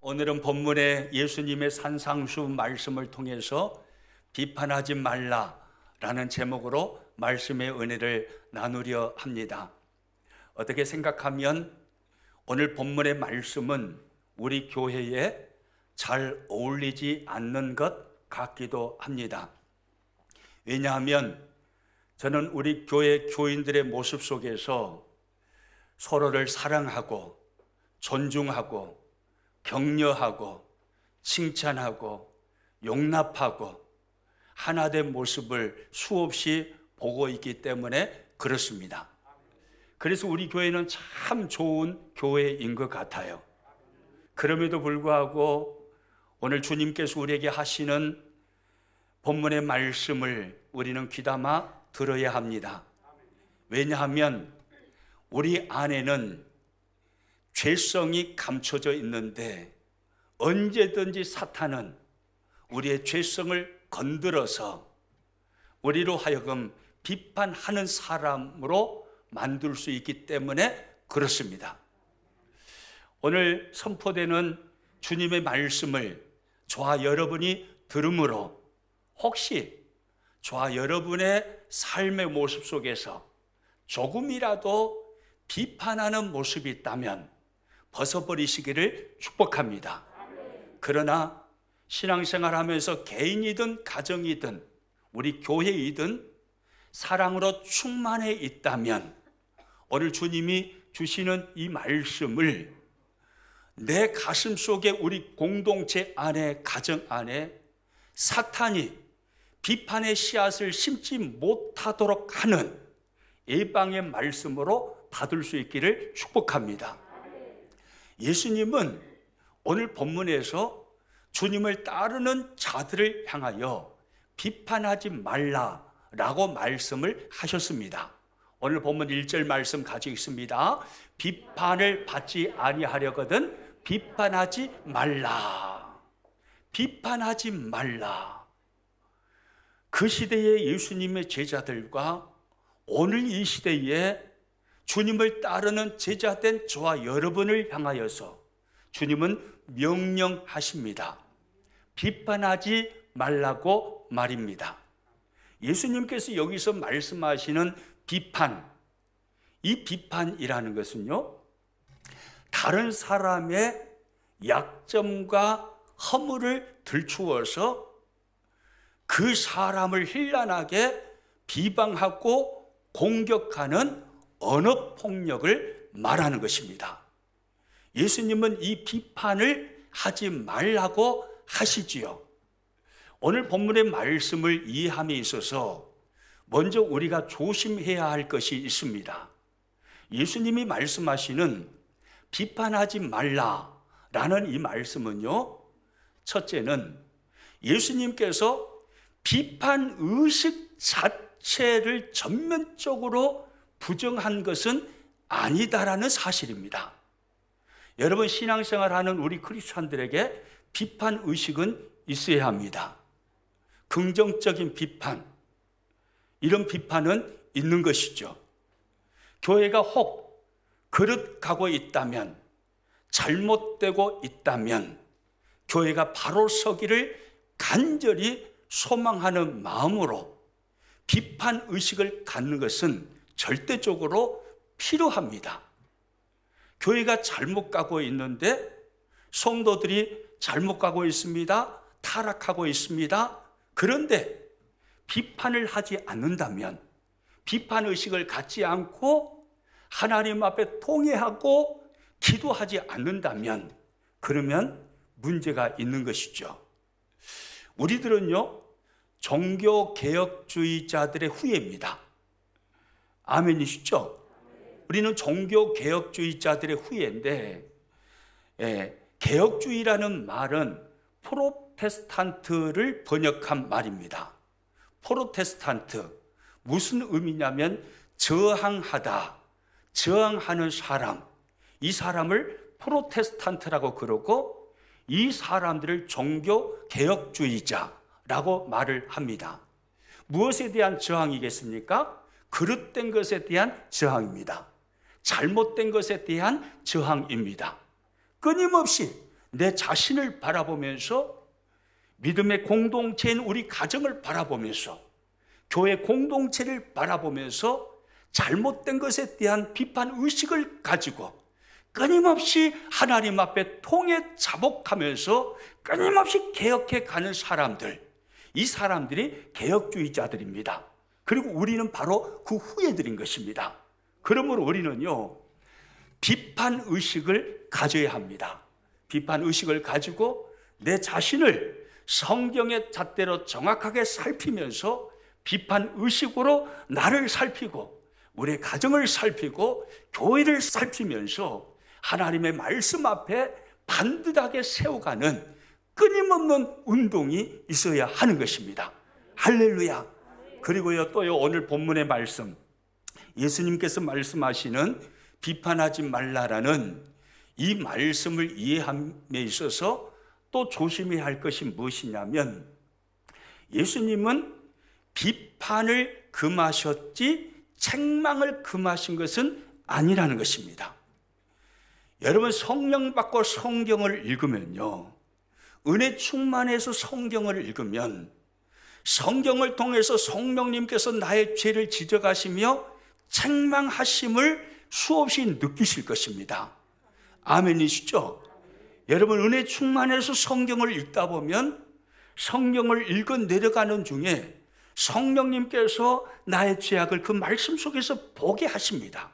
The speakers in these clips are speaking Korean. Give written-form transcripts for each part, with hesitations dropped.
오늘은 본문의 예수님의 산상수 말씀을 통해서 비판하지 말라라는 제목으로 말씀의 은혜를 나누려 합니다. 어떻게 생각하면 오늘 본문의 말씀은 우리 교회에 잘 어울리지 않는 것 같기도 합니다. 왜냐하면 저는 우리 교회 교인들의 모습 속에서 서로를 사랑하고 존중하고 격려하고 칭찬하고 용납하고 하나된 모습을 수없이 보고 있기 때문에 그렇습니다. 그래서 우리 교회는 참 좋은 교회인 것 같아요. 그럼에도 불구하고 오늘 주님께서 우리에게 하시는 본문의 말씀을 우리는 귀담아 들어야 합니다. 왜냐하면 우리 안에는 죄성이 감춰져 있는데 언제든지 사탄은 우리의 죄성을 건드려서 우리로 하여금 비판하는 사람으로 만들 수 있기 때문에 그렇습니다. 오늘 선포되는 주님의 말씀을 저와 여러분이 들음으로 혹시 저와 여러분의 삶의 모습 속에서 조금이라도 비판하는 모습이 있다면 벗어버리시기를 축복합니다. 그러나 신앙생활하면서 개인이든 가정이든 우리 교회이든 사랑으로 충만해 있다면 오늘 주님이 주시는 이 말씀을 내 가슴 속에 우리 공동체 안에 가정 안에 사탄이 비판의 씨앗을 심지 못하도록 하는 예방의 말씀으로 받을 수 있기를 축복합니다. 예수님은 오늘 본문에서 주님을 따르는 자들을 향하여 비판하지 말라라고 말씀을 하셨습니다. 오늘 본문 1절 말씀 가지고 있습니다. 비판을 받지 아니하려거든 비판하지 말라. 비판하지 말라. 그 시대의 예수님의 제자들과 오늘 이 시대에 주님을 따르는 제자된 저와 여러분을 향하여서 주님은 명령하십니다. 비판하지 말라고 말입니다. 예수님께서 여기서 말씀하시는 비판, 이 비판이라는 것은요, 다른 사람의 약점과 허물을 들추어서 그 사람을 현란하게 비방하고 공격하는 언어폭력을 말하는 것입니다. 예수님은 이 비판을 하지 말라고 하시지요. 오늘 본문의 말씀을 이해함에 있어서 먼저 우리가 조심해야 할 것이 있습니다. 예수님이 말씀하시는 비판하지 말라라는 이 말씀은요, 첫째는 예수님께서 비판 의식 자체를 전면적으로 부정한 것은 아니다라는 사실입니다. 여러분, 신앙생활하는 우리 크리스찬들에게 비판 의식은 있어야 합니다. 긍정적인 비판, 이런 비판은 있는 것이죠. 교회가 혹 그릇가고 있다면, 잘못되고 있다면 교회가 바로 서기를 간절히 소망하는 마음으로 비판 의식을 갖는 것은 절대적으로 필요합니다. 교회가 잘못 가고 있는데 성도들이 잘못 가고 있습니다. 타락하고 있습니다. 그런데 비판을 하지 않는다면, 비판 의식을 갖지 않고 하나님 앞에 통회하고 기도하지 않는다면 그러면 문제가 있는 것이죠. 우리들은요, 종교개혁주의자들의 후예입니다. 아멘이시죠? 우리는 종교개혁주의자들의 후예인데, 개혁주의라는 말은 프로테스탄트를 번역한 말입니다. 프로테스탄트, 무슨 의미냐면 저항하다, 저항하는 사람, 이 사람을 프로테스탄트라고 그러고 이 사람들을 종교개혁주의자라고 말을 합니다. 무엇에 대한 저항이겠습니까? 그릇된 것에 대한 저항입니다. 잘못된 것에 대한 저항입니다. 끊임없이 내 자신을 바라보면서, 믿음의 공동체인 우리 가정을 바라보면서, 교회 공동체를 바라보면서 잘못된 것에 대한 비판 의식을 가지고 끊임없이 하나님 앞에 통해 자복하면서 끊임없이 개혁해 가는 사람들, 이 사람들이 개혁주의자들입니다. 그리고 우리는 바로 그 후예들인 것입니다. 그러므로 우리는요, 비판 의식을 가져야 합니다. 비판 의식을 가지고 내 자신을 성경의 잣대로 정확하게 살피면서 비판 의식으로 나를 살피고 우리의 가정을 살피고 교회를 살피면서 하나님의 말씀 앞에 반듯하게 세워가는 끊임없는 운동이 있어야 하는 것입니다. 할렐루야. 그리고요, 또요, 오늘 본문의 말씀, 예수님께서 말씀하시는 비판하지 말라라는 이 말씀을 이해함에 있어서 또 조심해야 할 것이 무엇이냐면, 예수님은 비판을 금하셨지 책망을 금하신 것은 아니라는 것입니다. 여러분, 성령 받고 성경을 읽으면요, 은혜 충만해서 성경을 읽으면 성경을 통해서 성령님께서 나의 죄를 지적하시며 책망하심을 수없이 느끼실 것입니다. 아멘이시죠? 여러분, 은혜 충만해서 성경을 읽다 보면 성경을 읽어 내려가는 중에 성령님께서 나의 죄악을 그 말씀 속에서 보게 하십니다.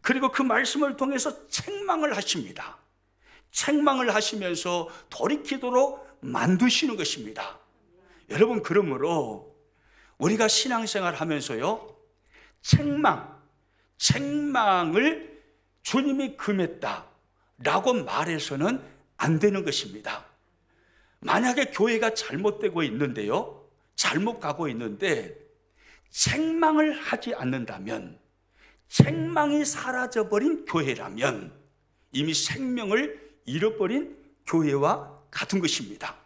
그리고 그 말씀을 통해서 책망을 하십니다. 책망을 하시면서 돌이키도록 만드시는 것입니다. 여러분, 그러므로 우리가 신앙생활 하면서요, 책망을 주님이 금했다라고 말해서는 안 되는 것입니다. 만약에 교회가 잘못되고 있는데요, 잘못 가고 있는데 책망을 하지 않는다면, 책망이 사라져버린 교회라면 이미 생명을 잃어버린 교회와 같은 것입니다.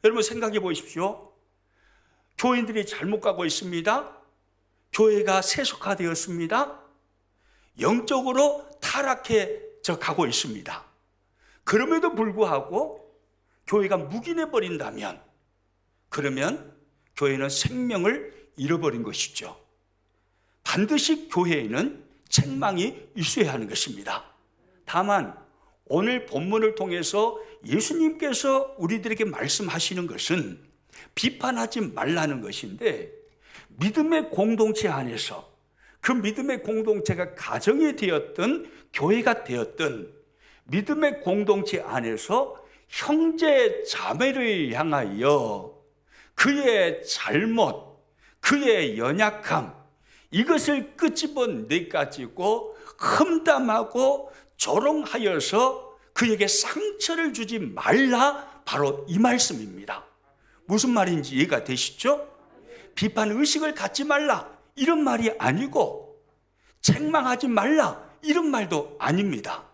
여러분, 생각해 보십시오. 교인들이 잘못 가고 있습니다. 교회가 세속화되었습니다. 영적으로 타락해져 가고 있습니다. 그럼에도 불구하고 교회가 묵인해 버린다면, 그러면 교회는 생명을 잃어버린 것이죠. 반드시 교회에는 책망이 있어야 하는 것입니다. 다만 오늘 본문을 통해서 예수님께서 우리들에게 말씀하시는 것은 비판하지 말라는 것인데, 믿음의 공동체 안에서, 그 믿음의 공동체가 가정이 되었든 교회가 되었든 믿음의 공동체 안에서 형제 자매를 향하여 그의 잘못, 그의 연약함, 이것을 끄집어내가지고 험담하고 조롱하여서 그에게 상처를 주지 말라, 바로 이 말씀입니다. 무슨 말인지 이해가 되시죠? 비판 의식을 갖지 말라, 이런 말이 아니고, 책망하지 말라, 이런 말도 아닙니다.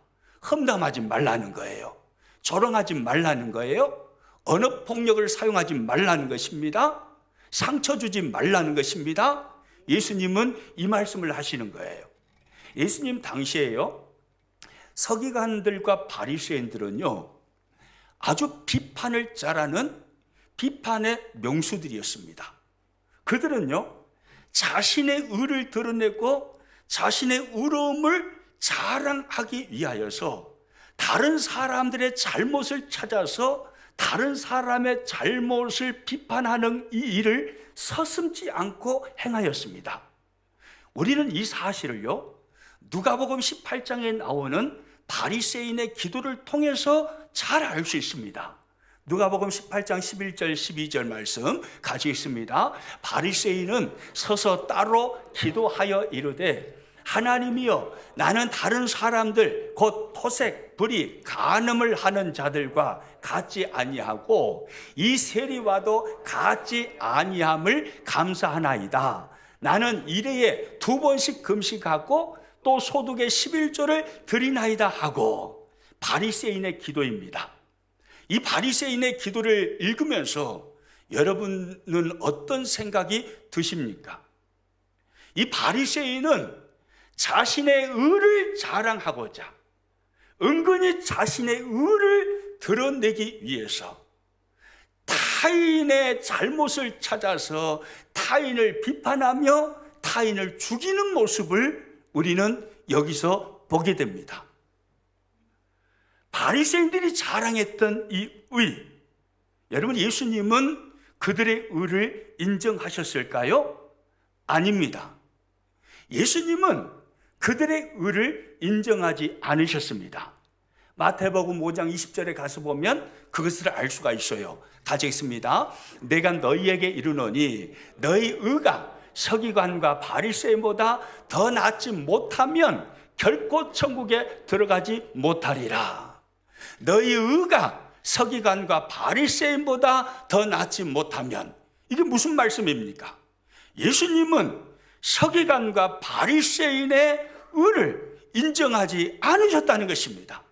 험담하지 말라는 거예요. 조롱하지 말라는 거예요. 언어폭력을 사용하지 말라는 것입니다. 상처 주지 말라는 것입니다. 예수님은 이 말씀을 하시는 거예요. 예수님 당시에요, 서기관들과 바리새인들은요, 아주 비판을 잘하는 비판의 명수들이었습니다. 그들은요, 자신의 의를 드러내고 자신의 의로움을 자랑하기 위하여서 다른 사람들의 잘못을 찾아서 다른 사람의 잘못을 비판하는 이 일을 서슴지 않고 행하였습니다. 우리는 이 사실을요, 누가복음 18장에 나오는 바리새인의 기도를 통해서 잘 알 수 있습니다. 누가복음 18장 11절 12절 말씀 같이 있습니다. 바리새인은 서서 따로 기도하여 이르되, 하나님이여, 나는 다른 사람들 곧 토색, 불의, 간음을 하는 자들과 같지 아니하고 이 세리와도 같지 아니함을 감사하나이다. 나는 일회에 2번씩 금식하고 또 소득의 11조를 드리나이다 하고, 바리새인의 기도입니다. 이 바리새인의 기도를 읽으면서 여러분은 어떤 생각이 드십니까? 이 바리새인은 자신의 의를 자랑하고자 은근히 자신의 의를 의를 드러내기 위해서 타인의 잘못을 찾아서 타인을 비판하며 타인을 죽이는 모습을 우리는 여기서 보게 됩니다. 바리새인들이 자랑했던 이 의, 여러분, 예수님은 그들의 의를 인정하셨을까요? 아닙니다. 예수님은 그들의 의를 인정하지 않으셨습니다. 마태복음 5장 20절에 가서 보면 그것을 알 수가 있어요. 같이 읽습니다. 내가 너희에게 이르노니 너희 의가 서기관과 바리새인보다 더 낫지 못하면 결코 천국에 들어가지 못하리라. 너희 의가 서기관과 바리새인보다 더 낫지 못하면, 이게 무슨 말씀입니까? 예수님은 서기관과 바리새인의 의를 인정하지 않으셨다는 것입니다.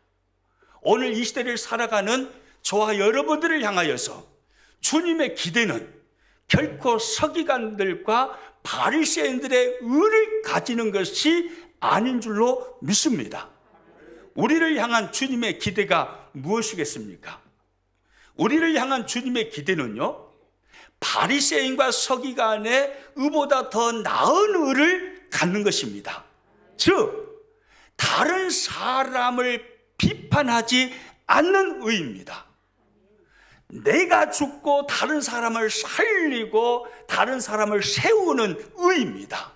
오늘 이 시대를 살아가는 저와 여러분들을 향하여서 주님의 기대는 결코 서기관들과 바리새인들의 의를 가지는 것이 아닌 줄로 믿습니다. 우리를 향한 주님의 기대가 무엇이겠습니까? 우리를 향한 주님의 기대는요, 바리새인과 서기관의 의보다 더 나은 의를 갖는 것입니다. 즉, 다른 사람을 비판하지 않는 의입니다. 내가 죽고 다른 사람을 살리고 다른 사람을 세우는 의입니다.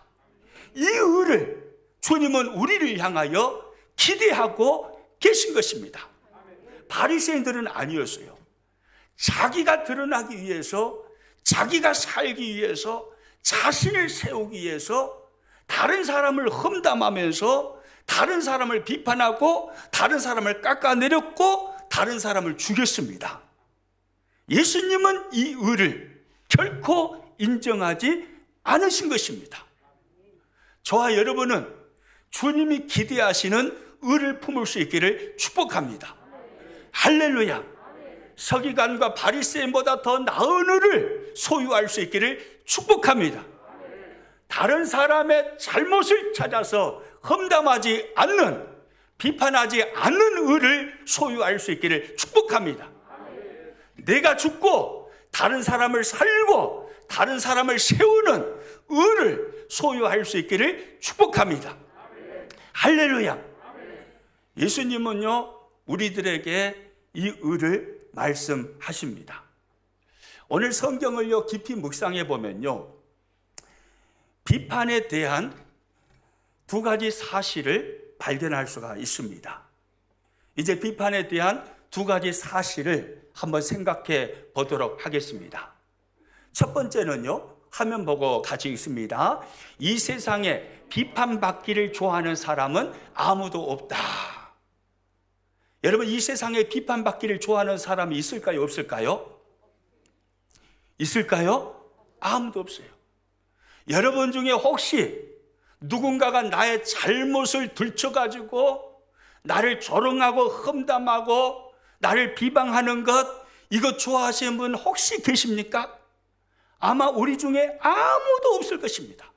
이 의를 주님은 우리를 향하여 기대하고 계신 것입니다. 바리새인들은 아니었어요. 자기가 드러나기 위해서, 자기가 살기 위해서, 자신을 세우기 위해서 다른 사람을 험담하면서 다른 사람을 비판하고 다른 사람을 깎아내렸고 다른 사람을 죽였습니다. 예수님은 이 의를 결코 인정하지 않으신 것입니다. 저와 여러분은 주님이 기대하시는 의를 품을 수 있기를 축복합니다. 할렐루야. 서기관과 바리새인보다 더 나은 의를 소유할 수 있기를 축복합니다. 다른 사람의 잘못을 찾아서 험담하지 않는, 비판하지 않는 의를 소유할 수 있기를 축복합니다. 내가 죽고 다른 사람을 살리고 다른 사람을 세우는 의를 소유할 수 있기를 축복합니다. 할렐루야. 예수님은요, 우리들에게 이 의를 말씀하십니다. 오늘 성경을요 깊이 묵상해 보면요, 비판에 대한 두 가지 사실을 발견할 수가 있습니다. 이제 비판에 대한 두 가지 사실을 한번 생각해 보도록 하겠습니다. 첫 번째는요, 화면 보고 같이 읽습니다. 이 세상에 비판받기를 좋아하는 사람은 아무도 없다. 여러분, 이 세상에 비판받기를 좋아하는 사람이 있을까요, 없을까요? 있을까요? 아무도 없어요. 여러분 중에 혹시 누군가가 나의 잘못을 들춰가지고 나를 조롱하고 험담하고 나를 비방하는 것, 이거 좋아하시는 분 혹시 계십니까? 아마 우리 중에 아무도 없을 것입니다.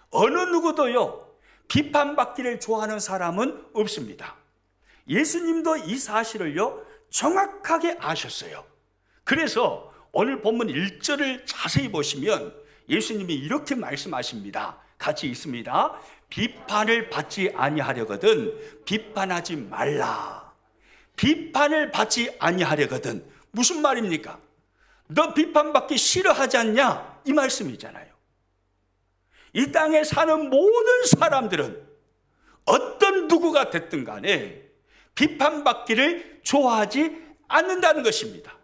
어느 누구도요, 비판받기를 좋아하는 사람은 없습니다. 예수님도 이 사실을요 정확하게 아셨어요. 그래서 오늘 본문 1절을 자세히 보시면 예수님이 이렇게 말씀하십니다. 같이 읽습니다. 비판을 받지 아니하려거든 비판하지 말라. 비판을 받지 아니하려거든, 무슨 말입니까? 너 비판받기 싫어하지 않냐? 이 말씀이잖아요. 이 땅에 사는 모든 사람들은 어떤 누구가 됐든 간에 비판받기를 좋아하지 않는다는 것입니다.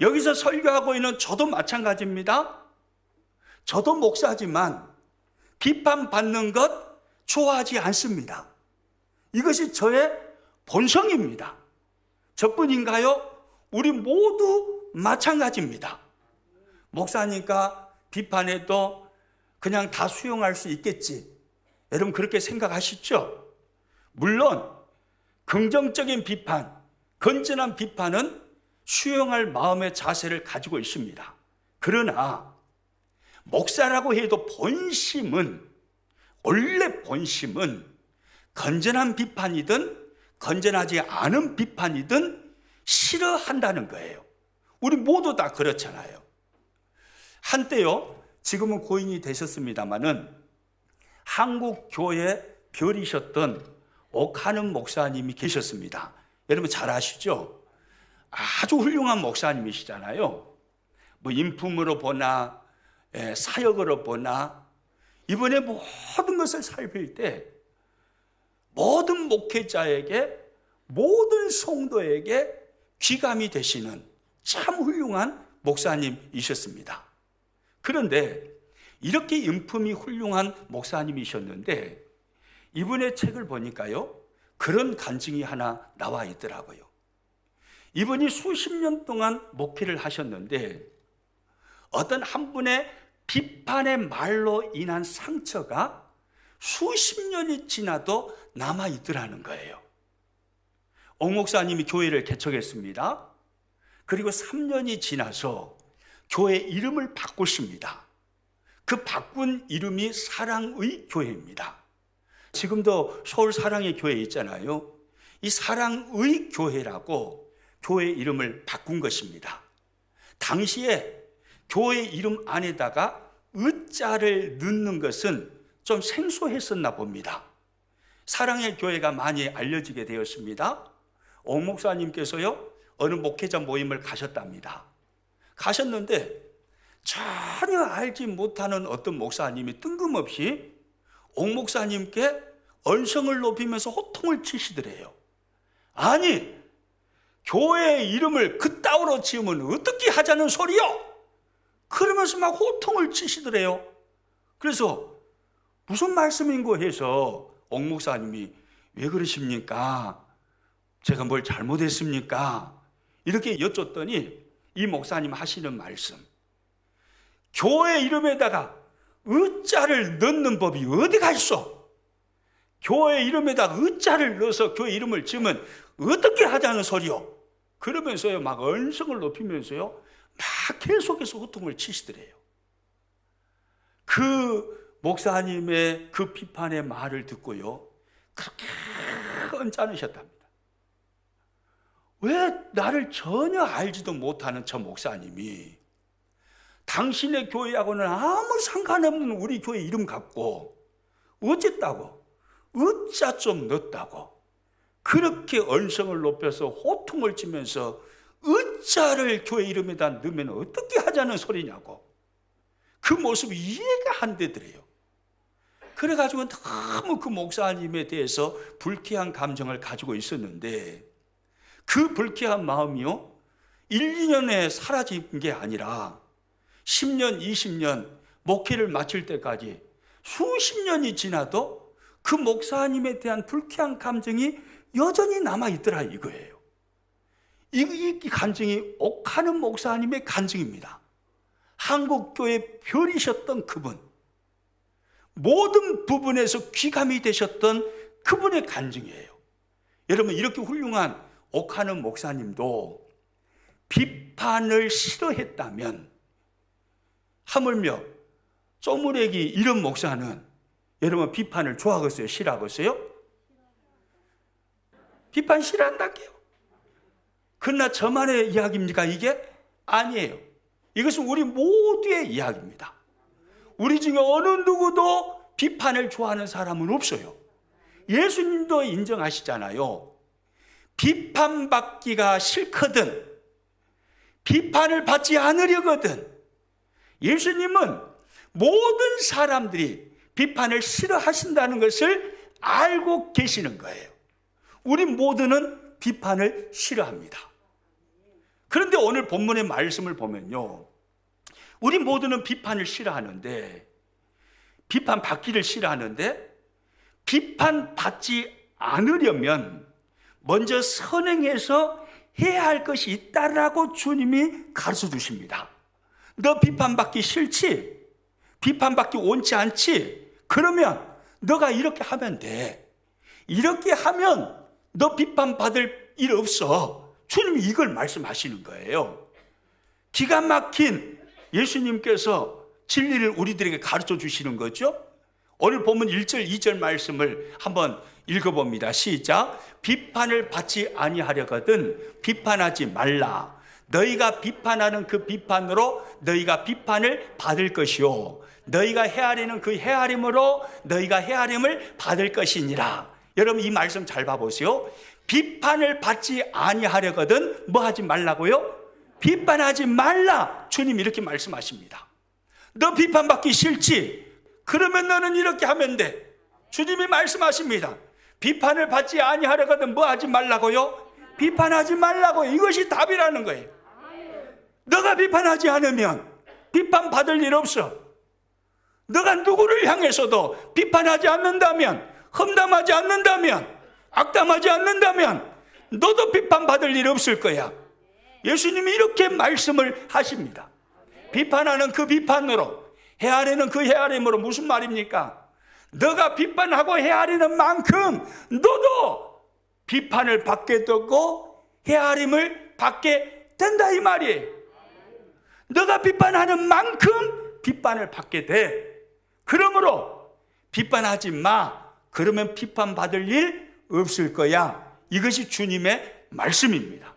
여기서 설교하고 있는 저도 마찬가지입니다. 저도 목사지만 비판받는 것 좋아하지 않습니다. 이것이 저의 본성입니다. 저뿐인가요? 우리 모두 마찬가지입니다. 목사니까 비판해도 그냥 다 수용할 수 있겠지, 여러분 그렇게 생각하시죠? 물론 긍정적인 비판, 건전한 비판은 수용할 마음의 자세를 가지고 있습니다. 그러나 목사라고 해도 본심은, 원래 본심은 건전한 비판이든 건전하지 않은 비판이든 싫어한다는 거예요. 우리 모두 다 그렇잖아요. 한때요, 지금은 고인이 되셨습니다마는 한국 교회 별이셨던 옥하는 목사님이 계셨습니다. 여러분 잘 아시죠? 아주 훌륭한 목사님이시잖아요. 뭐 인품으로 보나 사역으로 보나 이번에 모든 것을 살필 때 모든 목회자에게 모든 성도에게 귀감이 되시는 참 훌륭한 목사님이셨습니다. 그런데 이렇게 인품이 훌륭한 목사님이셨는데 이분의 책을 보니까요, 그런 간증이 하나 나와 있더라고요. 이분이 수십 년 동안 목회를 하셨는데 어떤 한 분의 비판의 말로 인한 상처가 수십 년이 지나도 남아있더라는 거예요. 옥 목사님이 교회를 개척했습니다. 그리고 3년이 지나서 교회 이름을 바꾸십니다. 그 바꾼 이름이 사랑의 교회입니다. 지금도 서울 사랑의 교회 있잖아요. 이 사랑의 교회라고 교회 이름을 바꾼 것입니다. 당시에 교회 이름 안에다가 의자를 넣는 것은 좀 생소했었나 봅니다. 사랑의 교회가 많이 알려지게 되었습니다. 옥 목사님께서요, 어느 목회자 모임을 가셨답니다. 가셨는데 전혀 알지 못하는 어떤 목사님이 뜬금없이 옥 목사님께 언성을 높이면서 호통을 치시더래요. 아니, 교회의 이름을 그따위로 지으면 어떻게 하자는 소리요? 그러면서 막 호통을 치시더래요. 그래서 무슨 말씀인고 해서 옥 목사님이 왜 그러십니까? 제가 뭘 잘못했습니까? 이렇게 여쭸더니 이 목사님 하시는 말씀, 교회 이름에다가 의자를 넣는 법이 어디가 있어? 교회 이름에다가 의자를 넣어서 교회 이름을 지으면 어떻게 하자는 소리요? 그러면서요, 막 언성을 높이면서요, 막 계속해서 호통을 치시더래요. 그 목사님의 그 비판의 말을 듣고요, 그렇게 언짢으셨답니다. 왜 나를 전혀 알지도 못하는 저 목사님이 당신의 교회하고는 아무 상관없는 우리 교회 이름 갖고 어쨌다고, 어짜 좀 넣었다고 그렇게 언성을 높여서 호통을 치면서 어짜를 교회 이름에다 넣으면 어떻게 하자는 소리냐고, 그 모습이 이해가 안 되더래요. 그래가지고 너무 그 목사님에 대해서 불쾌한 감정을 가지고 있었는데 그 불쾌한 마음이요, 1, 2년에 사라진 게 아니라 10년, 20년 목회를 마칠 때까지 수십 년이 지나도 그 목사님에 대한 불쾌한 감정이 여전히 남아있더라 이거예요. 이 간증이 옥하는 목사님의 간증입니다. 한국교회 별이셨던 그분, 모든 부분에서 귀감이 되셨던 그분의 간증이에요. 여러분, 이렇게 훌륭한 옥하는 목사님도 비판을 싫어했다면 하물며 쪼무레기 이런 목사는 여러분 비판을 좋아하겠어요? 싫어하겠어요? 비판 싫어한다게요. 그러나 저만의 이야기입니까 이게? 아니에요. 이것은 우리 모두의 이야기입니다. 우리 중에 어느 누구도 비판을 좋아하는 사람은 없어요. 예수님도 인정하시잖아요. 비판받기가 싫거든, 비판을 받지 않으려거든. 예수님은 모든 사람들이 비판을 싫어하신다는 것을 알고 계시는 거예요. 우리 모두는 비판을 싫어합니다. 그런데 오늘 본문의 말씀을 보면요, 우리 모두는 비판을 싫어하는데, 비판받기를 싫어하는데, 비판받지 않으려면 먼저 선행해서 해야 할 것이 있다라고 주님이 가르쳐 주십니다. 너 비판받기 싫지? 비판받기 원치 않지? 그러면 너가 이렇게 하면 돼. 이렇게 하면 너 비판받을 일 없어. 주님이 이걸 말씀하시는 거예요. 기가 막힌 예수님께서 진리를 우리들에게 가르쳐 주시는 거죠. 오늘 보면 1절, 2절 말씀을 한번 읽어봅니다. 시작. 비판을 받지 아니하려거든 비판하지 말라. 너희가 비판하는 그 비판으로 너희가 비판을 받을 것이요 너희가 헤아리는 그 헤아림으로 너희가 헤아림을 받을 것이니라. 여러분 이 말씀 잘 봐보세요. 비판을 받지 아니하려거든 뭐 하지 말라고요? 비판하지 말라. 주님 이렇게 말씀하십니다. 너 비판받기 싫지? 그러면 너는 이렇게 하면 돼. 주님이 말씀하십니다. 비판을 받지 아니하려거든 뭐 하지 말라고요? 비판하지 말라고요. 이것이 답이라는 거예요. 너가 비판하지 않으면 비판받을 일 없어. 너가 누구를 향해서도 비판하지 않는다면, 험담하지 않는다면, 악담하지 않는다면 너도 비판받을 일 없을 거야. 예수님이 이렇게 말씀을 하십니다. 비판하는 그 비판으로, 헤아리는 그 헤아림으로. 무슨 말입니까? 너가 비판하고 헤아리는 만큼 너도 비판을 받게 되고 헤아림을 받게 된다 이 말이에요. 너가 비판하는 만큼 비판을 받게 돼. 그러므로 비판하지 마. 그러면 비판받을 일 없을 거야. 이것이 주님의 말씀입니다.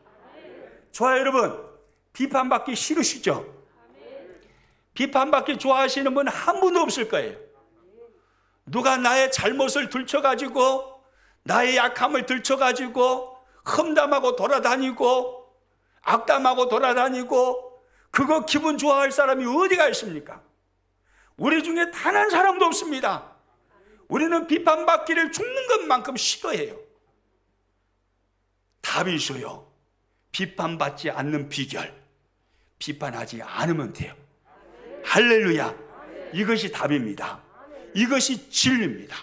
좋아요 여러분, 비판받기 싫으시죠? 비판받기 좋아하시는 분 한 분도 없을 거예요. 누가 나의 잘못을 들춰가지고 나의 약함을 들춰가지고 험담하고 돌아다니고 악담하고 돌아다니고 그거 기분 좋아할 사람이 어디가 있습니까? 우리 중에 단 한 사람도 없습니다. 우리는 비판받기를 죽는 것만큼 싫어해요. 답이 있어요. 비판받지 않는 비결, 비판하지 않으면 돼요. 할렐루야. 이것이 답입니다. 이것이 진리입니다.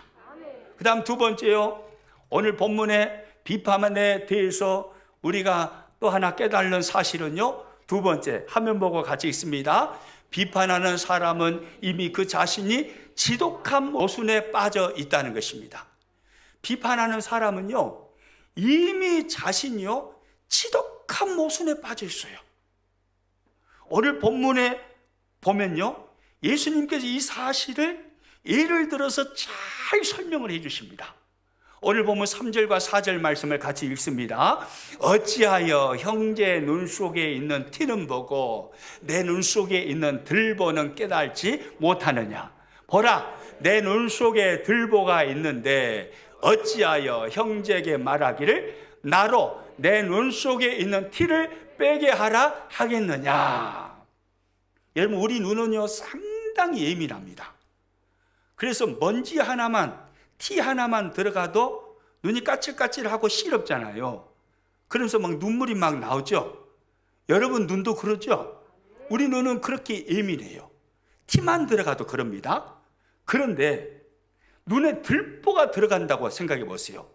그 다음 두 번째요, 오늘 본문의 비판에 대해서 우리가 또 하나 깨달는 사실은요, 두 번째 화면 보고 같이 읽습니다. 비판하는 사람은 이미 그 자신이 지독한 모순에 빠져 있다는 것입니다. 비판하는 사람은요, 이미 자신이요 지독한 모순에 빠져 있어요. 오늘 본문에 보면요, 예수님께서 이 사실을 예를 들어서 잘 설명을 해 주십니다. 오늘 보면 3절과 4절 말씀을 같이 읽습니다. 어찌하여 형제의 눈 속에 있는 티는 보고 내 눈 속에 있는 들보는 깨달지 못하느냐. 보라, 내 눈 속에 들보가 있는데 어찌하여 형제에게 말하기를 나로 내 눈 속에 있는 티를 빼게 하라 하겠느냐. 여러분, 우리 눈은요 상당히 예민합니다. 그래서 먼지 하나만, 티 하나만 들어가도 눈이 까칠까칠하고 시렵잖아요. 그러면서 막 눈물이 막 나오죠. 여러분 눈도 그러죠? 우리 눈은 그렇게 예민해요. 티만 들어가도 그럽니다. 그런데 눈에 들보가 들어간다고 생각해 보세요.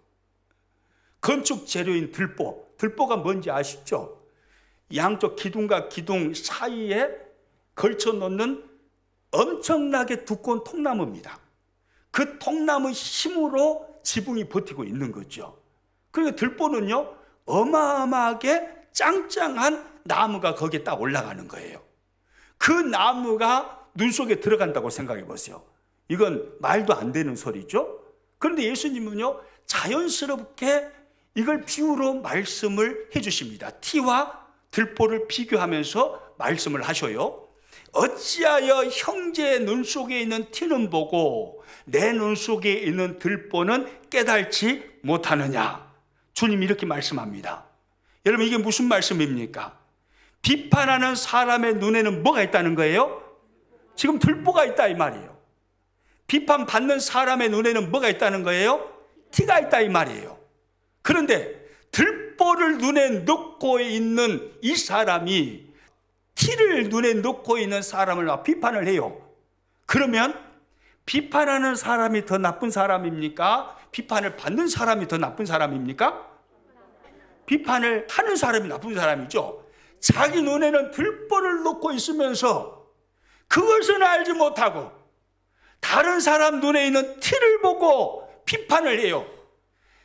건축 재료인 들보가 뭔지 아시죠? 양쪽 기둥과 기둥 사이에 걸쳐 놓는 엄청나게 두꺼운 통나무입니다. 그 통나무 힘으로 지붕이 버티고 있는 거죠. 그러니까 들보는요 어마어마하게 짱짱한 나무가 거기에 딱 올라가는 거예요. 그 나무가 눈 속에 들어간다고 생각해 보세요. 이건 말도 안 되는 소리죠. 그런데 예수님은요 자연스럽게 이걸 비유로 말씀을 해 주십니다. 티와 들보를 비교하면서 말씀을 하셔요. 어찌하여 형제의 눈 속에 있는 티는 보고 내 눈 속에 있는 들보는 깨달지 못하느냐. 주님이 이렇게 말씀합니다. 여러분, 이게 무슨 말씀입니까? 비판하는 사람의 눈에는 뭐가 있다는 거예요? 지금 들보가 있다 이 말이에요. 비판받는 사람의 눈에는 뭐가 있다는 거예요? 티가 있다 이 말이에요. 그런데 들보를 눈에 넣고 있는 이 사람이 티를 눈에 넣고 있는 사람을 비판을 해요. 그러면 비판하는 사람이 더 나쁜 사람입니까? 비판을 받는 사람이 더 나쁜 사람입니까? 비판을 하는 사람이 나쁜 사람이죠. 자기 눈에는 들보를 넣고 있으면서 그것은 알지 못하고 다른 사람 눈에 있는 티를 보고 비판을 해요.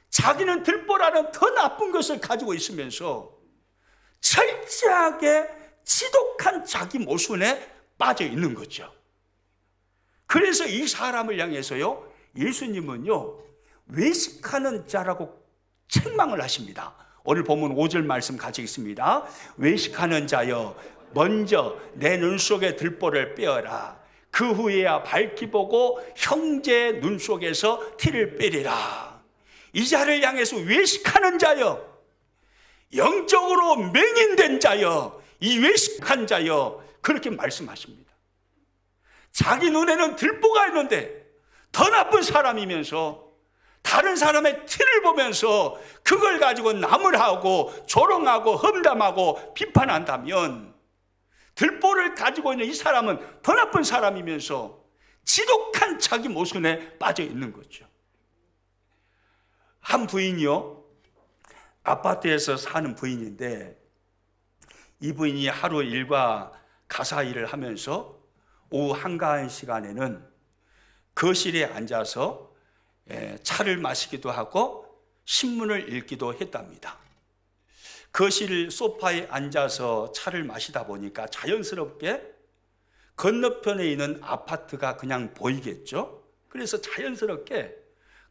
자기는 들보라는 더 나쁜 것을 가지고 있으면서 철저하게 지독한 자기 모순에 빠져 있는 거죠. 그래서 이 사람을 향해서요 예수님은요 외식하는 자라고 책망을 하십니다. 오늘 본문 5절 말씀 같이 읽습니다. 외식하는 자여, 먼저 내 눈 속의 들보를 빼어라. 그 후에야 밝히 보고 형제의 눈 속에서 티를 빼리라. 이 자를 향해서 외식하는 자여, 영적으로 맹인된 자여, 이 외식한 자여, 그렇게 말씀하십니다. 자기 눈에는 들보가 있는데 더 나쁜 사람이면서 다른 사람의 티를 보면서 그걸 가지고 나무라고 조롱하고 험담하고 비판한다면, 들보를 가지고 있는 이 사람은 더 나쁜 사람이면서 지독한 자기 모순에 빠져 있는 거죠. 한 부인이요, 아파트에서 사는 부인인데, 이 부인이 하루 일과 가사 일을 하면서 오후 한가한 시간에는 거실에 앉아서 차를 마시기도 하고 신문을 읽기도 했답니다. 거실 소파에 앉아서 차를 마시다 보니까 자연스럽게 건너편에 있는 아파트가 그냥 보이겠죠. 그래서 자연스럽게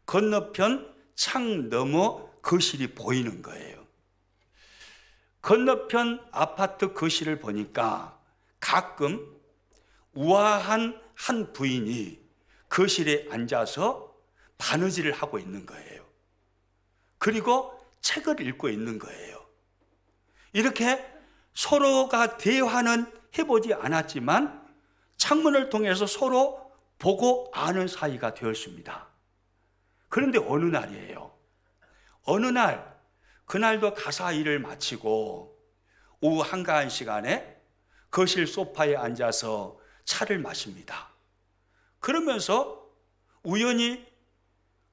건너편 창 너머 거실이 보이는 거예요. 건너편 아파트 거실을 보니까 가끔 우아한 한 부인이 거실에 앉아서 바느질을 하고 있는 거예요. 그리고 책을 읽고 있는 거예요. 이렇게 서로가 대화는 해보지 않았지만 창문을 통해서 서로 보고 아는 사이가 되었습니다. 그런데 어느 날이에요. 어느 날, 그날도 가사 일을 마치고 오후 한가한 시간에 거실 소파에 앉아서 차를 마십니다. 그러면서 우연히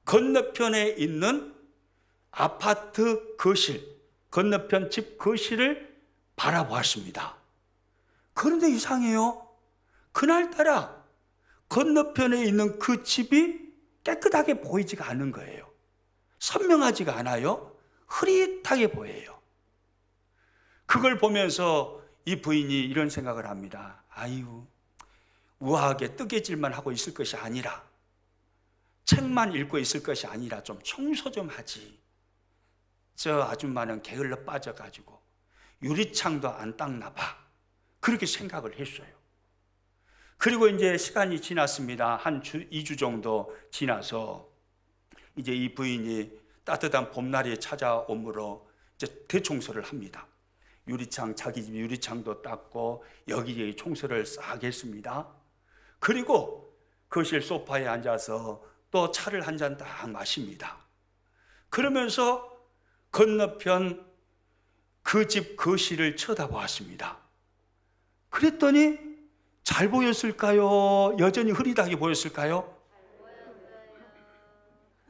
건너편에 있는 아파트 거실, 건너편 집 거실을 바라보았습니다. 그런데 이상해요. 그날따라 건너편에 있는 그 집이 깨끗하게 보이지가 않은 거예요. 선명하지가 않아요. 흐릿하게 보여요. 그걸 보면서 이 부인이 이런 생각을 합니다. 아유, 우아하게 뜨개질만 하고 있을 것이 아니라, 책만 읽고 있을 것이 아니라 좀 청소 좀 하지. 저 아줌마는 게을러 빠져가지고 유리창도 안 닦나 봐. 그렇게 생각을 했어요. 그리고 이제 시간이 지났습니다. 한 2주 정도 지나서 이제 이 부인이 따뜻한 봄날이 찾아오므로 이제 대청소를 합니다. 유리창, 자기 집 유리창도 닦고 여기저기 청소를 싹 했습니다. 그리고 거실 소파에 앉아서 또 차를 한 잔 딱 마십니다. 그러면서 건너편 그 집 거실을 쳐다보았습니다. 그랬더니 잘 보였을까요? 여전히 흐릿하게 보였을까요?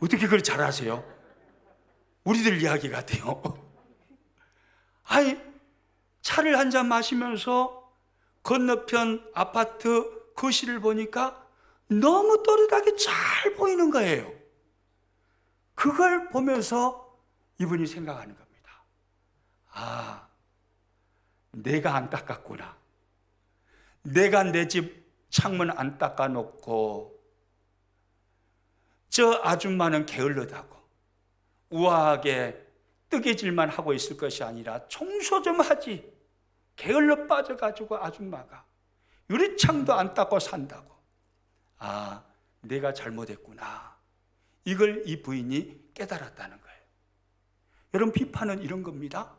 어떻게 그걸 잘 아세요? 우리들 이야기 같아요. 아니, 차를 한 잔 마시면서 건너편 아파트 거실을 보니까 너무 또렷하게 잘 보이는 거예요. 그걸 보면서 이분이 생각하는 겁니다. 아, 내가 안 닦았구나. 내가 내 집 창문 안 닦아놓고 저 아줌마는 게을르다고 우아하게 뜨개질만 하고 있을 것이 아니라 청소 좀 하지. 게을러 빠져가지고 아줌마가 유리창도 안 닦고 산다고. 아, 내가 잘못했구나. 이걸 이 부인이 깨달았다는 거예요. 여러분, 비판은 이런 겁니다.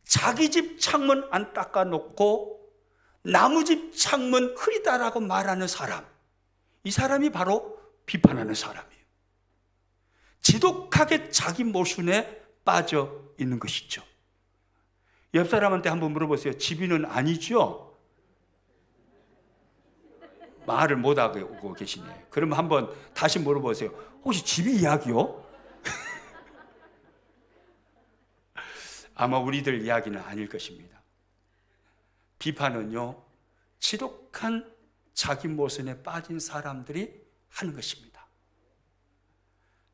자기 집 창문 안 닦아놓고 나무 집 창문 흐리다라고 말하는 사람, 이 사람이 바로 비판하는 사람이에요. 지독하게 자기 모순에 빠져 있는 것이죠. 옆 사람한테 한번 물어보세요. 집이는 아니죠? 말을 못하고 계시네. 그러면 한번 다시 물어보세요. 혹시 집이 이야기요? 아마 우리들 이야기는 아닐 것입니다. 비판은요, 지독한 자기 모순에 빠진 사람들이 하는 것입니다.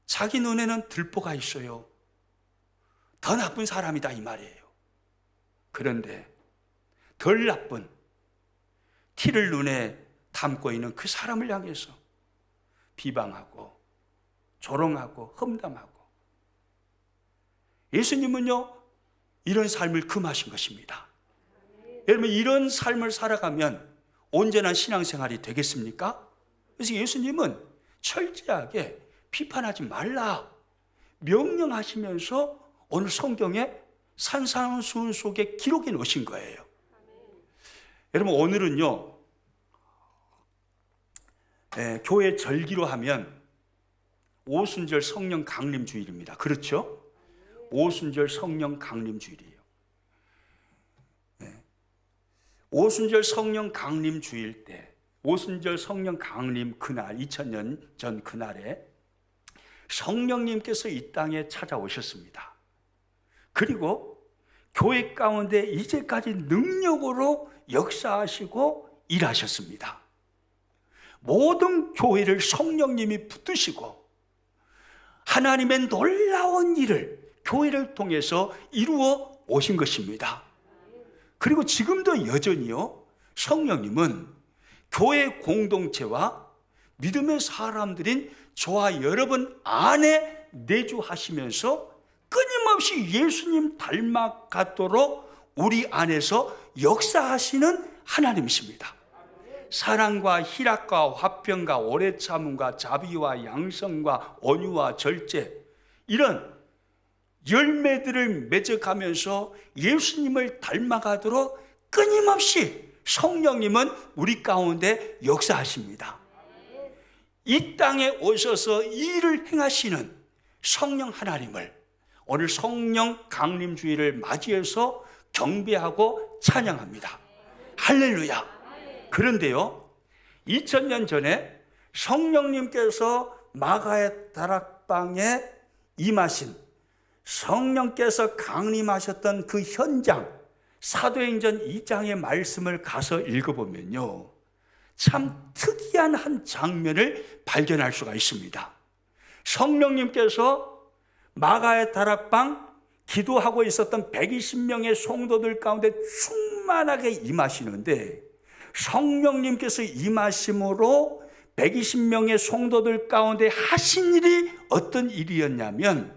자기 눈에는 들보가 있어요. 더 나쁜 사람이다 이 말이에요. 그런데 덜 나쁜 티를 눈에 담고 있는 그 사람을 향해서 비방하고 조롱하고 험담하고. 예수님은요, 이런 삶을 금하신 것입니다. 여러분, 이런 삶을 살아가면 온전한 신앙생활이 되겠습니까? 그래서 예수님은 철저하게 비판하지 말라 명령하시면서 오늘 성경에 산상수훈 속에 기록해 놓으신 거예요. 여러분, 오늘은요, 교회 절기로 하면 오순절 성령 강림 주일입니다. 그렇죠? 오순절 성령 강림 주일이에요. 오순절 성령 강림 주일 때, 오순절 성령 강림 그날, 2000년 전 그날에 성령님께서 이 땅에 찾아오셨습니다. 그리고 교회 가운데 이제까지 능력으로 역사하시고 일하셨습니다. 모든 교회를 성령님이 붙드시고 하나님의 놀라운 일을 교회를 통해서 이루어 오신 것입니다. 그리고 지금도 여전히요, 성령님은 교회 공동체와 믿음의 사람들인 저와 여러분 안에 내주하시면서 끊임없이 예수님 닮아가도록 우리 안에서 역사하시는 하나님이십니다. 사랑과 희락과 화평과 오래 참음과 자비와 양성과 온유와 절제, 이런 열매들을 맺어가면서 예수님을 닮아가도록 끊임없이 성령님은 우리 가운데 역사하십니다. 이 땅에 오셔서 일을 행하시는 성령 하나님을 오늘 성령 강림주의를 맞이해서 경배하고 찬양합니다. 할렐루야. 그런데요, 2000년 전에 성령님께서 마가의 다락방에 임하신, 성령께서 강림하셨던 그 현장, 사도행전 2장의 말씀을 가서 읽어보면요, 참 특이한 한 장면을 발견할 수가 있습니다. 성령님께서 마가의 다락방 기도하고 있었던 120명의 성도들 가운데 충만하게 임하시는데, 성령님께서 임하심으로 120명의 성도들 가운데 하신 일이 어떤 일이었냐면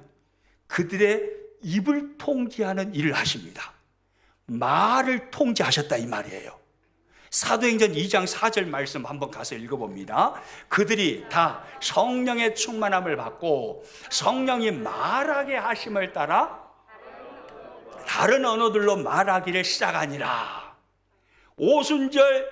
그들의 입을 통제하는 일을 하십니다. 말을 통제하셨다 이 말이에요. 사도행전 2장 4절 말씀 한번 가서 읽어봅니다. 그들이 다 성령의 충만함을 받고 성령이 말하게 하심을 따라 다른 언어들로 말하기를 시작하니라. 오순절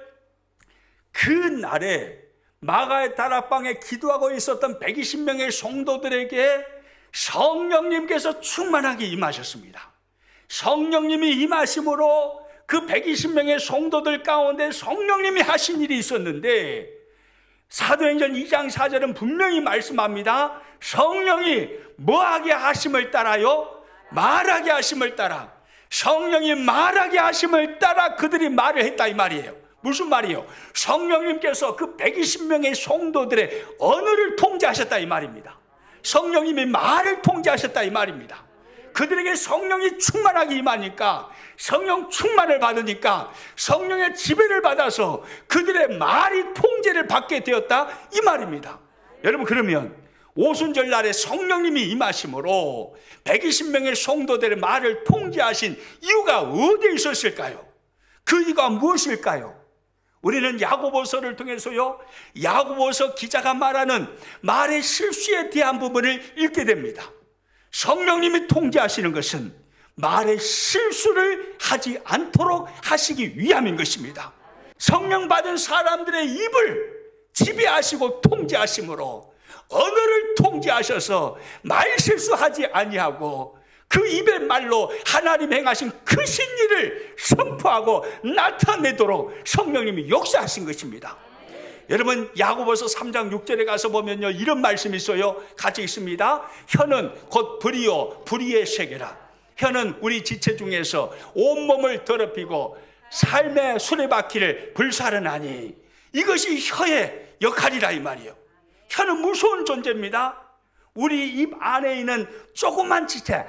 그 날에 마가의 다락방에 기도하고 있었던 120명의 성도들에게 성령님께서 충만하게 임하셨습니다. 성령님이 임하심으로 그 120명의 성도들 가운데 성령님이 하신 일이 있었는데, 사도행전 2장 4절은 분명히 말씀합니다. 성령이 뭐하게 하심을 따라요? 말하게 하심을 따라. 성령이 말하게 하심을 따라 그들이 말을 했다 이 말이에요. 무슨 말이에요? 성령님께서 그 120명의 성도들의 언어를 통제하셨다 이 말입니다. 성령님이 말을 통제하셨다 이 말입니다. 그들에게 성령이 충만하게 임하니까, 성령 충만을 받으니까 성령의 지배를 받아서 그들의 말이 통제를 받게 되었다 이 말입니다. 여러분, 그러면 오순절 날에 성령님이 임하심으로 120명의 성도들의 말을 통제하신 이유가 어디에 있었을까요? 그 이유가 무엇일까요? 우리는 야고보서를 통해서요, 야고보서 기자가 말하는 말의 실수에 대한 부분을 읽게 됩니다. 성령님이 통제하시는 것은 말의 실수를 하지 않도록 하시기 위함인 것입니다. 성령 받은 사람들의 입을 지배하시고 통제하심으로 언어를 통제하셔서 말 실수하지 아니하고 그 입의 말로 하나님 행하신 크신 일을 선포하고 나타내도록 성령님이 역사하신 것입니다. 여러분, 야고보서 3장 6절에 가서 보면요, 이런 말씀이 있어요. 같이 있습니다. 혀는 곧 불이요 불의의 세계라. 혀는 우리 지체 중에서 온몸을 더럽히고 삶의 수레바퀴를 불사르나니, 이것이 혀의 역할이라 이 말이에요. 혀는 무서운 존재입니다. 우리 입 안에 있는 조그만 지체,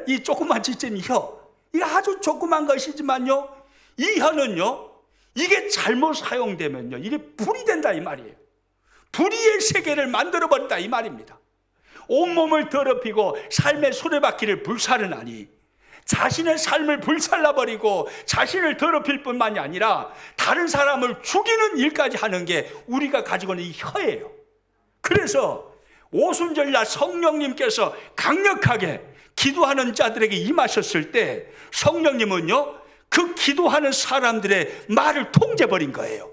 이 조그만 지체는 혀, 이게 아주 조그만 것이지만요, 이 혀는요, 이게 잘못 사용되면요, 이게 불이 된다 이 말이에요. 불의의 세계를 만들어버린다 이 말입니다. 온몸을 더럽히고 삶의 수레바퀴를 불사르나니, 자신의 삶을 불살라버리고 자신을 더럽힐 뿐만이 아니라 다른 사람을 죽이는 일까지 하는 게 우리가 가지고 있는 이 혀예요. 그래서 오순절날 성령님께서 강력하게 기도하는 자들에게 임하셨을 때 성령님은요, 그 기도하는 사람들의 말을 통제버린 거예요.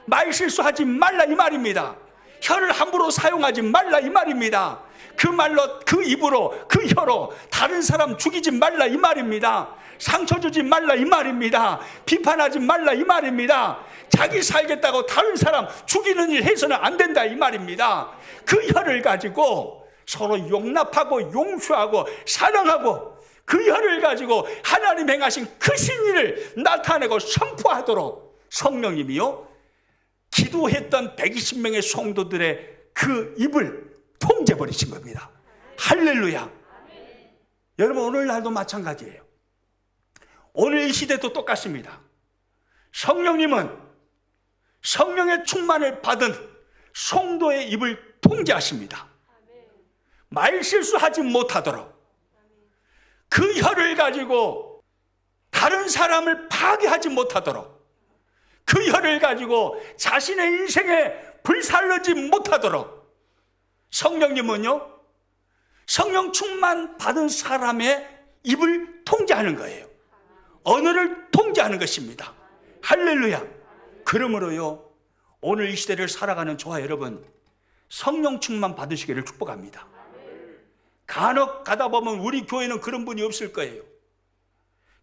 말 실수하지 말라 이 말입니다. 혀를 함부로 사용하지 말라 이 말입니다. 그 말로, 그 입으로, 그 혀로 다른 사람 죽이지 말라 이 말입니다. 상처 주지 말라 이 말입니다. 비판하지 말라 이 말입니다. 자기 살겠다고 다른 사람 죽이는 일 해서는 안 된다 이 말입니다. 그 혀를 가지고 서로 용납하고 용서하고 사랑하고, 그 혀를 가지고 하나님 행하신 그 신의를 나타내고 선포하도록 성령님이요, 기도했던 120명의 성도들의 그 입을 통제버리신 겁니다. 할렐루야. 여러분, 오늘날도 마찬가지예요. 오늘 이 시대도 똑같습니다. 성령님은 성령의 충만을 받은 성도의 입을 통제하십니다. 말 실수하지 못하도록, 그 혀를 가지고 다른 사람을 파괴하지 못하도록, 그 혀를 가지고 자신의 인생에 불살르지 못하도록 성령님은요, 성령 충만 받은 사람의 입을 통제하는 거예요. 언어를 통제하는 것입니다. 할렐루야. 그러므로요, 오늘 이 시대를 살아가는 저와 여러분, 성령 충만 받으시기를 축복합니다. 간혹 가다 보면 우리 교회는 그런 분이 없을 거예요.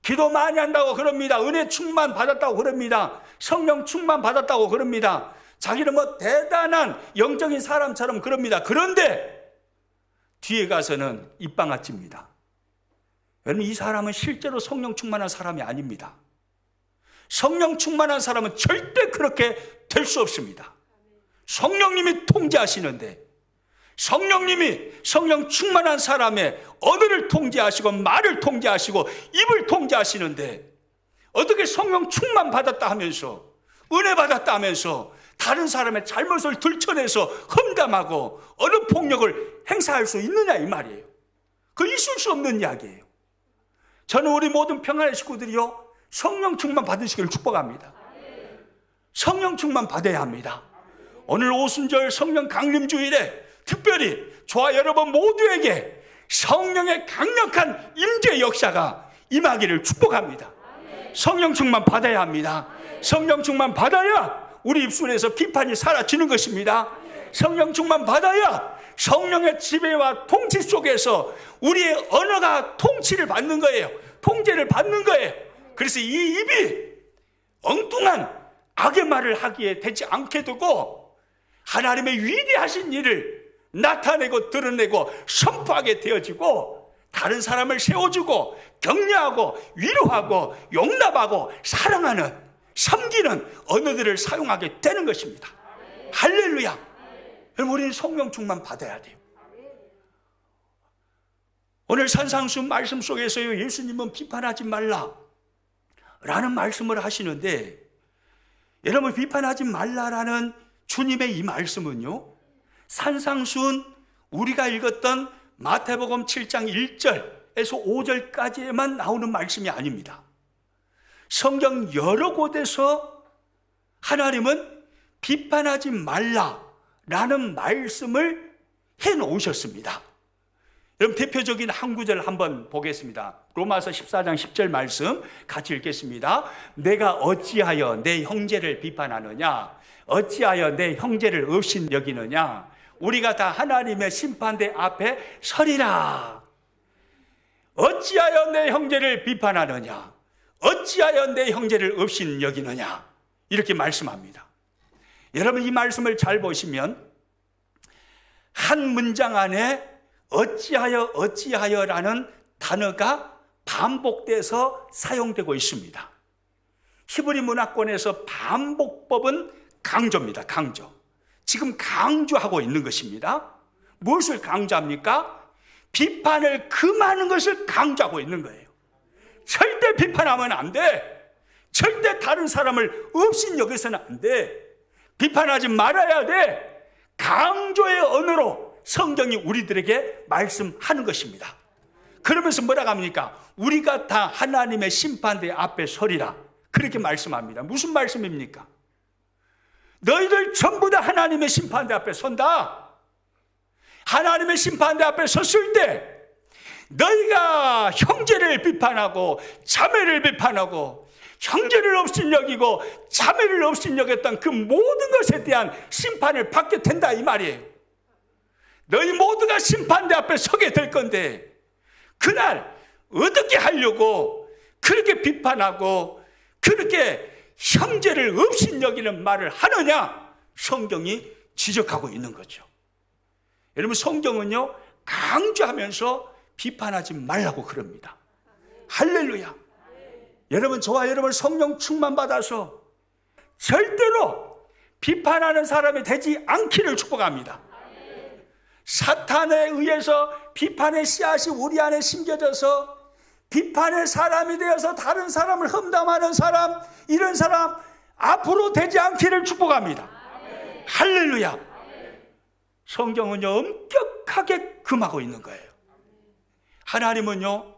기도 많이 한다고 그럽니다. 은혜 충만 받았다고 그럽니다. 성령 충만 받았다고 그럽니다. 자기는 뭐 대단한 영적인 사람처럼 그럽니다. 그런데 뒤에 가서는 입방아찌입니다. 여러분, 이 사람은 실제로 성령 충만한 사람이 아닙니다. 성령 충만한 사람은 절대 그렇게 될 수 없습니다. 성령님이 통제하시는데, 성령님이 성령 충만한 사람의 언어를 통제하시고 말을 통제하시고 입을 통제하시는데, 어떻게 성령 충만 받았다 하면서, 은혜 받았다 하면서 다른 사람의 잘못을 들춰내서 험담하고 언어 폭력을 행사할 수 있느냐 이 말이에요. 그 있을 수 없는 이야기예요. 저는 우리 모든 평안의 식구들이요, 성령 충만 받으시기를 축복합니다. 성령 충만 받아야 합니다. 오늘 오순절 성령 강림주일에 특별히 저와 여러분 모두에게 성령의 강력한 임재 역사가 임하기를 축복합니다. 성령 충만 받아야 합니다. 성령 충만 받아야 우리 입술에서 비판이 사라지는 것입니다. 성령 충만 받아야 성령의 지배와 통치 속에서 우리의 언어가 통치를 받는 거예요. 통제를 받는 거예요. 그래서 이 입이 엉뚱한 악의 말을 하기에 되지 않게 두고 하나님의 위대하신 일을 나타내고 드러내고 선포하게 되어지고, 다른 사람을 세워주고 격려하고 위로하고 용납하고 사랑하는, 섬기는 언어들을 사용하게 되는 것입니다. 할렐루야. 여러분, 우리는 성령 충만 받아야 돼요. 오늘 산상수 말씀 속에서요, 예수님은 비판하지 말라 라는 말씀을 하시는데, 여러분, 비판하지 말라라는 주님의 이 말씀은요, 산상수훈 우리가 읽었던 마태복음 7장 1절에서 5절까지에만 나오는 말씀이 아닙니다. 성경 여러 곳에서 하나님은 비판하지 말라라는 말씀을 해놓으셨습니다. 여러분, 대표적인 한 구절 한번 보겠습니다. 로마서 14장 10절 말씀 같이 읽겠습니다. 내가 어찌하여 내 형제를 비판하느냐? 어찌하여 내 형제를 없인 여기느냐? 우리가 다 하나님의 심판대 앞에 서리라. 어찌하여 내 형제를 비판하느냐? 어찌하여 내 형제를 없인 여기느냐? 이렇게 말씀합니다. 여러분, 이 말씀을 잘 보시면 한 문장 안에 어찌하여라는 단어가 반복돼서 사용되고 있습니다. 히브리 문화권에서 반복법은 강조입니다. 강조. 지금 강조하고 있는 것입니다. 무엇을 강조합니까? 비판을 금하는 것을 강조하고 있는 거예요. 절대 비판하면 안 돼. 절대 다른 사람을 없인 여기서는 안 돼. 비판하지 말아야 돼. 강조의 언어로 성경이 우리들에게 말씀하는 것입니다. 그러면서 뭐라고 합니까? 우리가 다 하나님의 심판대 앞에 서리라, 그렇게 말씀합니다. 무슨 말씀입니까? 너희들 전부 다 하나님의 심판대 앞에 선다. 하나님의 심판대 앞에 섰을 때 너희가 형제를 비판하고 자매를 비판하고 형제를 업신여기고 자매를 업신여겼던 그 모든 것에 대한 심판을 받게 된다, 이 말이에요. 너희 모두가 심판대 앞에 서게 될 건데 그날 어떻게 하려고 그렇게 비판하고 그렇게 형제를 업신여기는 말을 하느냐, 성경이 지적하고 있는 거죠. 여러분, 성경은요 강조하면서 비판하지 말라고 그럽니다. 할렐루야. 여러분, 저와 여러분 성령 충만 받아서 절대로 비판하는 사람이 되지 않기를 축복합니다. 사탄에 의해서 비판의 씨앗이 우리 안에 심겨져서 비판의 사람이 되어서 다른 사람을 험담하는 사람, 이런 사람 앞으로 되지 않기를 축복합니다. 할렐루야. 성경은요 엄격하게 금하고 있는 거예요. 하나님은요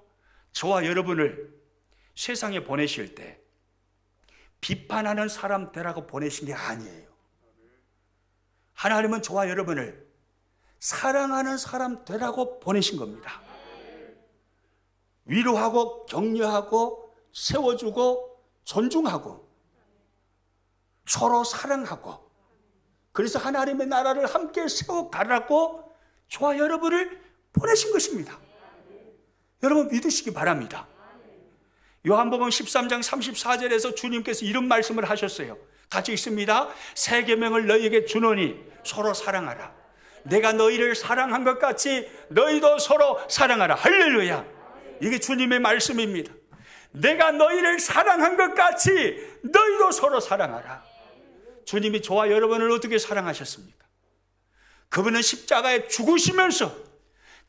저와 여러분을 세상에 보내실 때 비판하는 사람 되라고 보내신 게 아니에요. 하나님은 저와 여러분을 사랑하는 사람 되라고 보내신 겁니다. 위로하고 격려하고 세워주고 존중하고 서로 사랑하고, 그래서 하나님의 나라를 함께 세워가라고 저와 여러분을 보내신 것입니다. 여러분 믿으시기 바랍니다. 요한복음 13장 34절에서 주님께서 이런 말씀을 하셨어요. 같이 읽습니다. 새 계명을 너희에게 주노니 서로 사랑하라. 내가 너희를 사랑한 것 같이 너희도 서로 사랑하라. 할렐루야. 이게 주님의 말씀입니다. 내가 너희를 사랑한 것 같이 너희도 서로 사랑하라. 주님이 저와 여러분을 어떻게 사랑하셨습니까? 그분은 십자가에 죽으시면서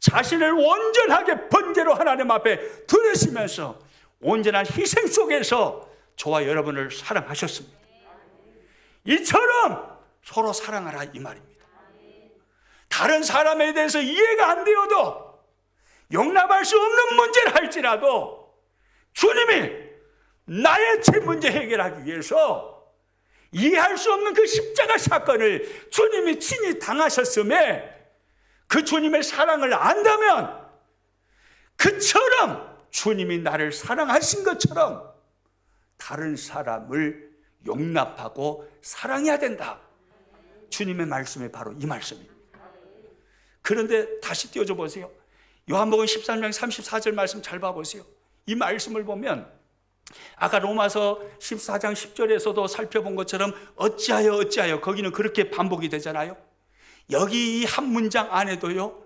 자신을 온전하게 번제로 하나님 앞에 드리시면서 온전한 희생 속에서 저와 여러분을 사랑하셨습니다. 이처럼 서로 사랑하라, 이 말입니다. 다른 사람에 대해서 이해가 안 되어도 용납할 수 없는 문제를 할지라도 주님이 나의 죄 문제 해결하기 위해서 이해할 수 없는 그 십자가 사건을 주님이 친히 당하셨음에 그 주님의 사랑을 안다면 그처럼 주님이 나를 사랑하신 것처럼 다른 사람을 용납하고 사랑해야 된다. 주님의 말씀이 바로 이 말씀입니다. 그런데 다시 띄워줘 보세요. 요한복음 13장 34절 말씀 잘 봐보세요. 이 말씀을 보면 아까 로마서 14장 10절에서도 살펴본 것처럼 어찌하여 거기는 그렇게 반복이 되잖아요. 여기 이 한 문장 안에도요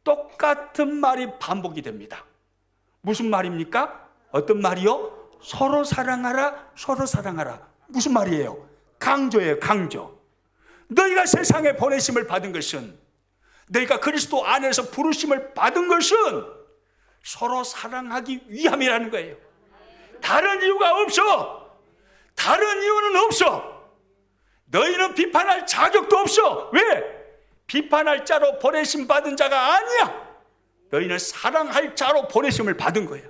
똑같은 말이 반복이 됩니다. 무슨 말입니까? 어떤 말이요? 서로 사랑하라, 서로 사랑하라. 무슨 말이에요? 강조예요, 강조. 너희가 세상에 보내심을 받은 것은, 너희가 그리스도 안에서 부르심을 받은 것은 서로 사랑하기 위함이라는 거예요. 다른 이유가 없어. 다른 이유는 없어. 너희는 비판할 자격도 없어. 왜? 비판할 자로 보내심 받은 자가 아니야. 너희는 사랑할 자로 보내심을 받은 거야.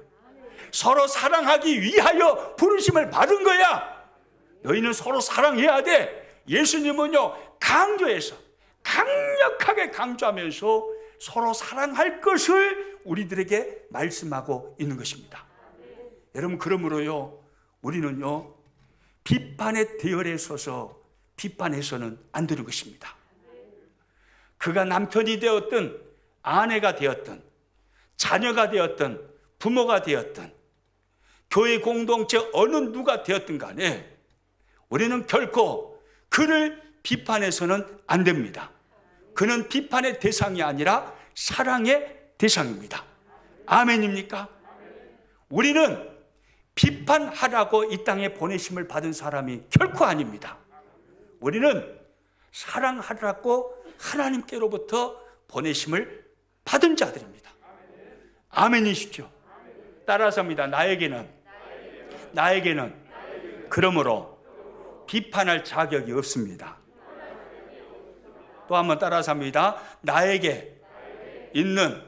서로 사랑하기 위하여 부르심을 받은 거야. 너희는 서로 사랑해야 돼. 예수님은요 강조해서, 강력하게 강조하면서 서로 사랑할 것을 우리들에게 말씀하고 있는 것입니다. 여러분, 그러므로요 우리는요 비판의 대열에 서서 비판해서는 안 되는 것입니다. 그가 남편이 되었든 아내가 되었든 자녀가 되었든 부모가 되었든 교회 공동체 어느 누가 되었든 간에 우리는 결코 그를 비판해서는 안 됩니다. 그는 비판의 대상이 아니라 사랑의 대상입니다. 아멘입니까? 우리는 비판하라고 이 땅에 보내심을 받은 사람이 결코 아닙니다. 우리는 사랑하라고 하나님께로부터 보내심을 받은 자들입니다. 아멘이시죠? 따라서 합니다. 나에게는 그러므로 비판할 자격이 없습니다. 또 한번 따라서 합니다. 나에게 있는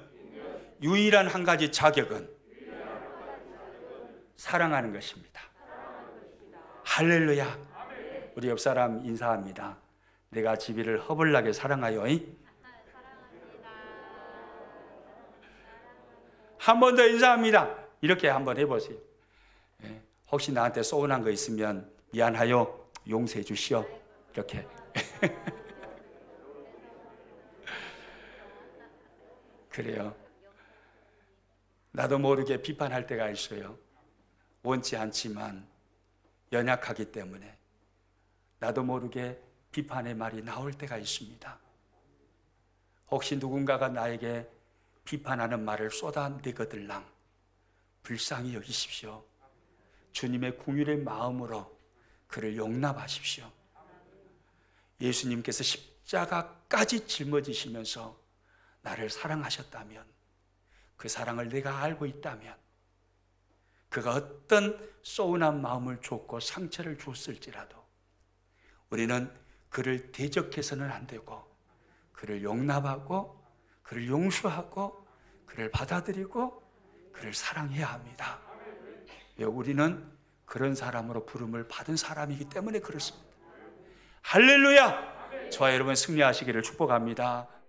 유일한 한 가지 자격은 사랑하는 것입니다. 할렐루야. 우리 옆 사람 인사합니다. 내가 지비를 허벌나게 사랑하여. 한 번 더 인사합니다. 이렇게 한번 해보세요. 혹시 나한테 서운한 거 있으면 미안하여, 용서해 주시오. 이렇게. 그래요. 나도 모르게 비판할 때가 있어요. 원치 않지만 연약하기 때문에 나도 모르게 비판의 말이 나올 때가 있습니다. 혹시 누군가가 나에게 비판하는 말을 쏟아내거들랑 불쌍히 여기십시오. 주님의 긍휼의 마음으로 그를 용납하십시오. 예수님께서 십자가까지 짊어지시면서 나를 사랑하셨다면, 그 사랑을 내가 알고 있다면, 그가 어떤 서운한 마음을 줬고 상처를 줬을지라도 우리는 그를 대적해서는 안 되고 그를 용납하고 그를 용서하고 그를 받아들이고 그를 사랑해야 합니다. 왜? 우리는 그런 사람으로 부름을 받은 사람이기 때문에 그렇습니다. 할렐루야! 저와 여러분 승리하시기를 축복합니다.